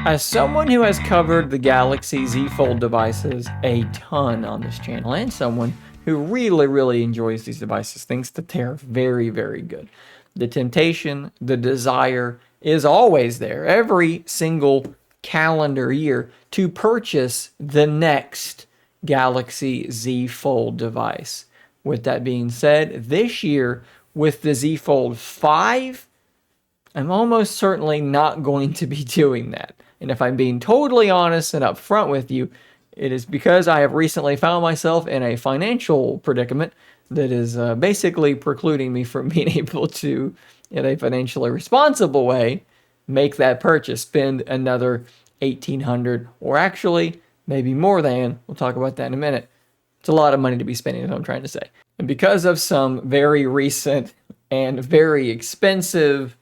As someone who has covered the Galaxy Z Fold devices a ton on this channel, and someone who really enjoys these devices, thinks that they're very good. The temptation, the desire is always there every single calendar year to purchase the next Galaxy Z Fold device. With that being said, this year with the Z Fold 5, I'm almost certainly not going to be doing that. And if I'm being totally honest and upfront with you, it is because I have recently found myself in a financial predicament that is basically precluding me from being able to, in a financially responsible way, make that purchase, spend another $1,800, or actually maybe more than. We'll talk about that in a minute. It's a lot of money to be spending, is what I'm trying to say. And because of some very recent and very expensive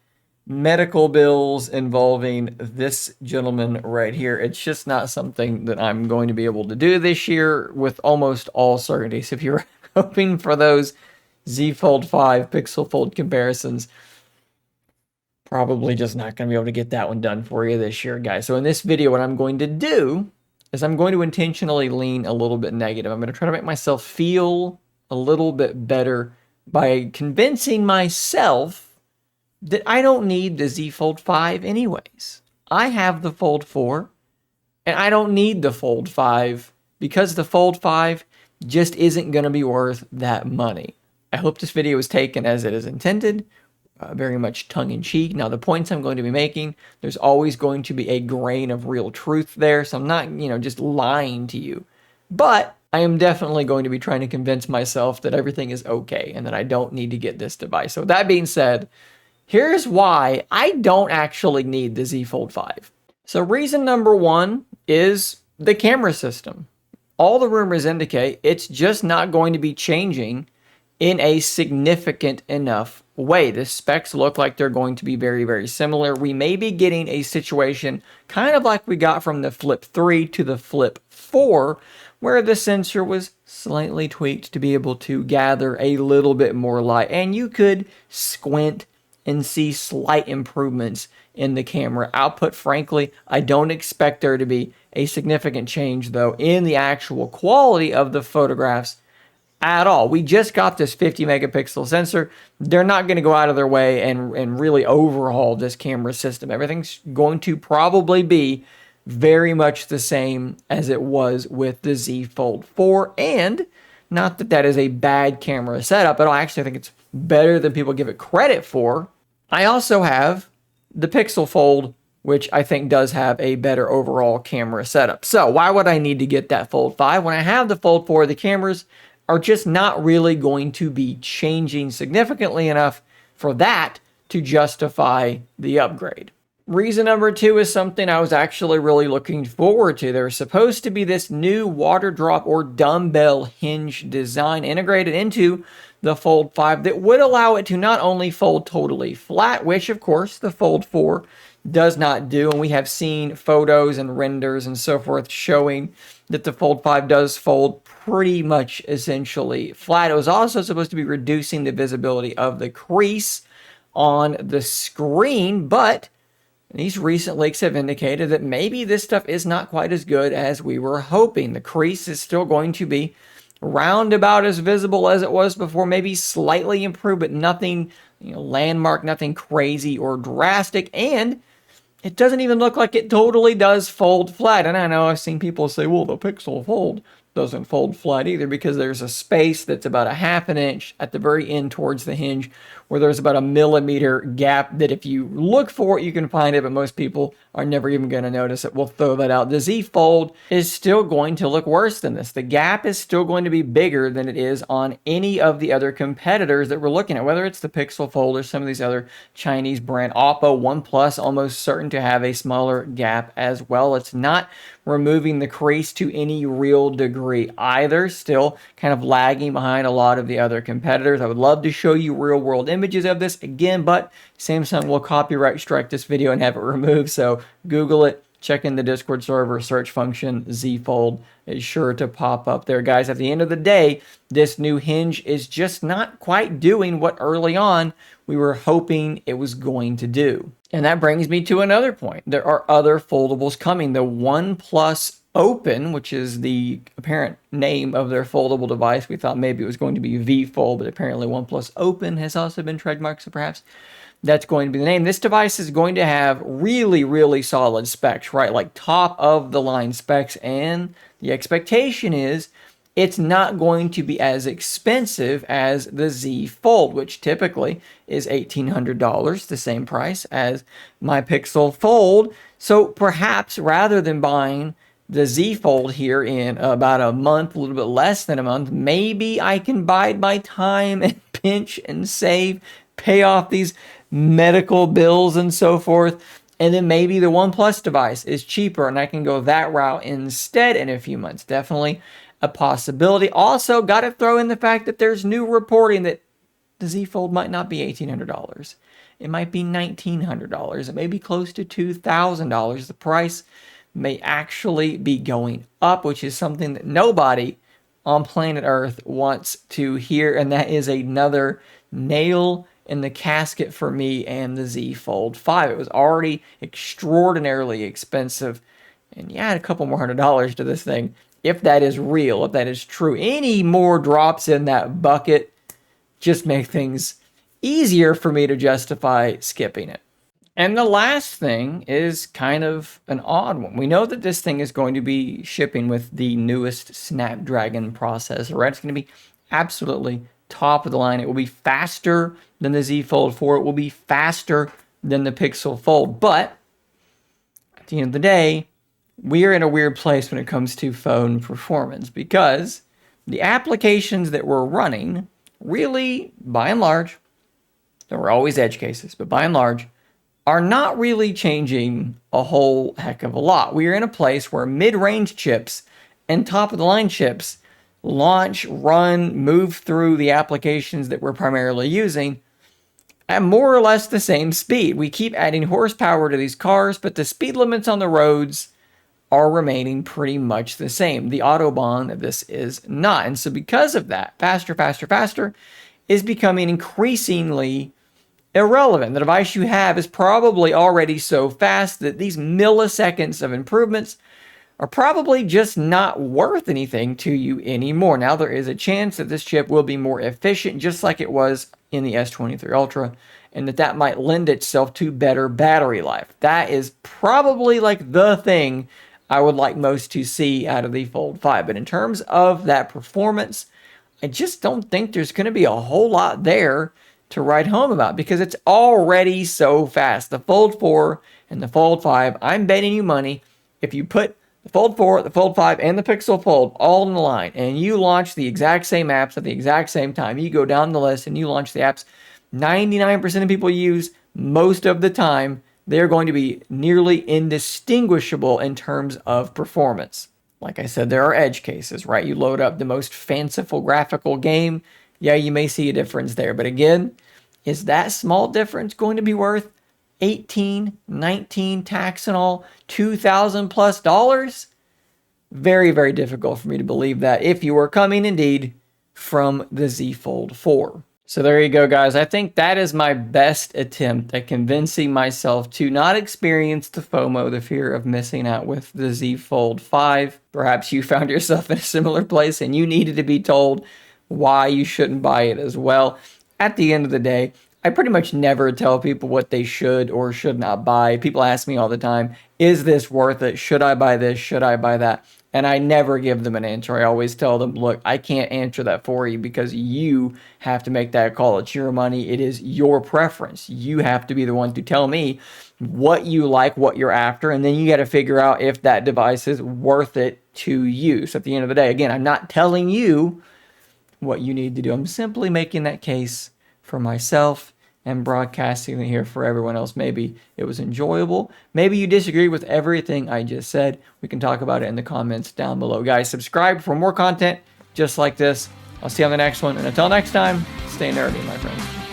medical bills involving this gentleman right here, it's just not something that I'm going to be able to do this year with almost all certainty. So if you're hoping for those Z Fold 5 Pixel Fold comparisons, probably just not going to be able to get that one done for you this year, guys. So in this video, what I'm going to do is I'm going to intentionally lean a little bit negative. I'm going to try to make myself feel a little bit better by convincing myself that I don't need the Z Fold 5 anyways. I have the Fold 4, and I don't need the Fold 5 because the Fold 5 just isn't going to be worth that money. I hope this video is taken as it is intended, very much tongue-in-cheek. Now, the points I'm going to be making, there's always going to be a grain of real truth there, so I'm not, just lying to you. But I am definitely going to be trying to convince myself that everything is okay and that I don't need to get this device. So with that being said, here's why I don't actually need the Z Fold 5. So reason number one is the camera system. All the rumors indicate it's just not going to be changing in a significant enough way. The specs look like they're going to be very similar. We may be getting a situation kind of like we got from the Flip 3 to the Flip 4, where the sensor was slightly tweaked to be able to gather a little bit more light, and you could squint and see slight improvements in the camera output. Frankly, I don't expect there to be a significant change, though, in the actual quality of the photographs at all. We just got this 50 megapixel sensor. They're not going to go out of their way and really overhaul this camera system. Everything's going to probably be very much the same as it was with the Z Fold 4, and not that that is a bad camera setup, but I actually think it's better than people give it credit for. I also have the Pixel Fold, which I think does have a better overall camera setup. So why would I need to get that Fold 5? When I have the Fold 4, the cameras are just not really going to be changing significantly enough for that to justify the upgrade. Reason number two is something I was actually really looking forward to. There's supposed to be this new water drop or dumbbell hinge design integrated into the Fold 5 that would allow it to not only fold totally flat, which of course the Fold 4 does not do, and we have seen photos and renders and so forth showing that the Fold 5 does fold pretty much essentially flat. It was also supposed to be reducing the visibility of the crease on the screen, but these recent leaks have indicated that maybe this stuff is not quite as good as we were hoping. The crease is still going to be roundabout as visible as it was before, maybe slightly improved, but nothing, landmark, nothing crazy or drastic. And it doesn't even look like it totally does fold flat. And I know I've seen people say, well, the Pixel Fold doesn't fold flat either, because there's a space that's about a half an inch at the very end towards the hinge where there's about a millimeter gap that if you look for it, you can find it, but most people are never even going to notice it. We'll throw that out. The Z Fold is still going to look worse than this. The gap is still going to be bigger than it is on any of the other competitors that we're looking at, whether it's the Pixel Fold or some of these other Chinese brand. Oppo, OnePlus, almost certain to have a smaller gap as well. It's not removing the crease to any real degree either. Still kind of lagging behind a lot of the other competitors. I would love to show you real world images of this again, but Samsung will copyright strike this video and have it removed. So Google it check in the Discord server, search function Z Fold is sure to pop up there. Guys, at the end of the day, this new hinge is just not quite doing what early on we were hoping it was going to do. And that brings me to another point. There are other foldables coming. The OnePlus Open, which is the apparent name of their foldable device. We thought maybe it was going to be V Fold, but apparently OnePlus Open has also been trademarked, so perhaps that's going to be the name. This device is going to have really, really solid specs, right? Like top of the line specs. And the expectation is it's not going to be as expensive as the Z Fold, which typically is $1,800, the same price as my Pixel Fold. So perhaps rather than buying the Z Fold here in about a month, a little bit less than a month, maybe I can bide my time and pinch and save, pay off these medical bills and so forth. And then maybe the OnePlus device is cheaper and I can go that route instead in a few months. Definitely a possibility. Also, got to throw in the fact that there's new reporting that the Z Fold might not be $1,800. It might be $1,900. It may be close to $2,000. The price may actually be going up, which is something that nobody on planet Earth wants to hear. And that is another nail in the casket for me and the Z Fold 5. It was already extraordinarily expensive. And you add a couple more $100 to this thing, if that is real, if that is true. Any more drops in that bucket just make things easier for me to justify skipping it. And the last thing is kind of an odd one. We know that this thing is going to be shipping with the newest Snapdragon processor, right? It's going to be absolutely top of the line. It will be faster than the Z Fold 4. It will be faster than the Pixel Fold. But at the end of the day, we are in a weird place when it comes to phone performance because the applications that we're running really, by and large, there were always edge cases, but by and large, are not really changing a whole heck of a lot. We are in a place where mid-range chips and top-of-the-line chips launch, run, move through the applications that we're primarily using at more or less the same speed. We keep adding horsepower to these cars, but the speed limits on the roads are remaining pretty much the same. The Autobahn, this is not. And so because of that, faster, faster, faster is becoming increasingly irrelevant. The device you have is probably already so fast that these milliseconds of improvements are probably just not worth anything to you anymore. Now, there is a chance that this chip will be more efficient, just like it was in the S23 Ultra, and that might lend itself to better battery life. That is probably like the thing I would like most to see out of the Fold 5. But in terms of that performance, I just don't think there's going to be a whole lot there to write home about because it's already so fast. The Fold 4 and the Fold 5, I'm betting you money, if you put the Fold 4, the Fold 5, and the Pixel Fold all in the line, and you launch the exact same apps at the exact same time, you go down the list and you launch the apps 99% of people use most of the time, they're going to be nearly indistinguishable in terms of performance. Like I said, there are edge cases, right? You load up the most fanciful graphical game, yeah, you may see a difference there. But again, is that small difference going to be worth 18, 19 tax and all, $2,000 plus dollars? Very, very difficult for me to believe that if you were coming indeed from the Z Fold 4. So there you go, guys. I think that is my best attempt at convincing myself to not experience the FOMO, the fear of missing out with the Z Fold 5. Perhaps you found yourself in a similar place and you needed to be told why you shouldn't buy it as well. At the end of the day, I pretty much never tell people what they should or should not buy. People ask me all the time, is this worth it? Should I buy this? Should I buy that? And I never give them an answer. I always tell them, look, I can't answer that for you because you have to make that call. It's your money. It is your preference. You have to be the one to tell me what you like, what you're after, and then you got to figure out if that device is worth it to you. So at the end of the day, again, I'm not telling you what you need to do. I'm simply making that case for myself and broadcasting it here for everyone else. Maybe it was enjoyable. Maybe you disagree with everything I just said. We can talk about it in the comments down below. Guys, subscribe for more content just like this. I'll see you on the next one. And until next time, stay nerdy, my friends.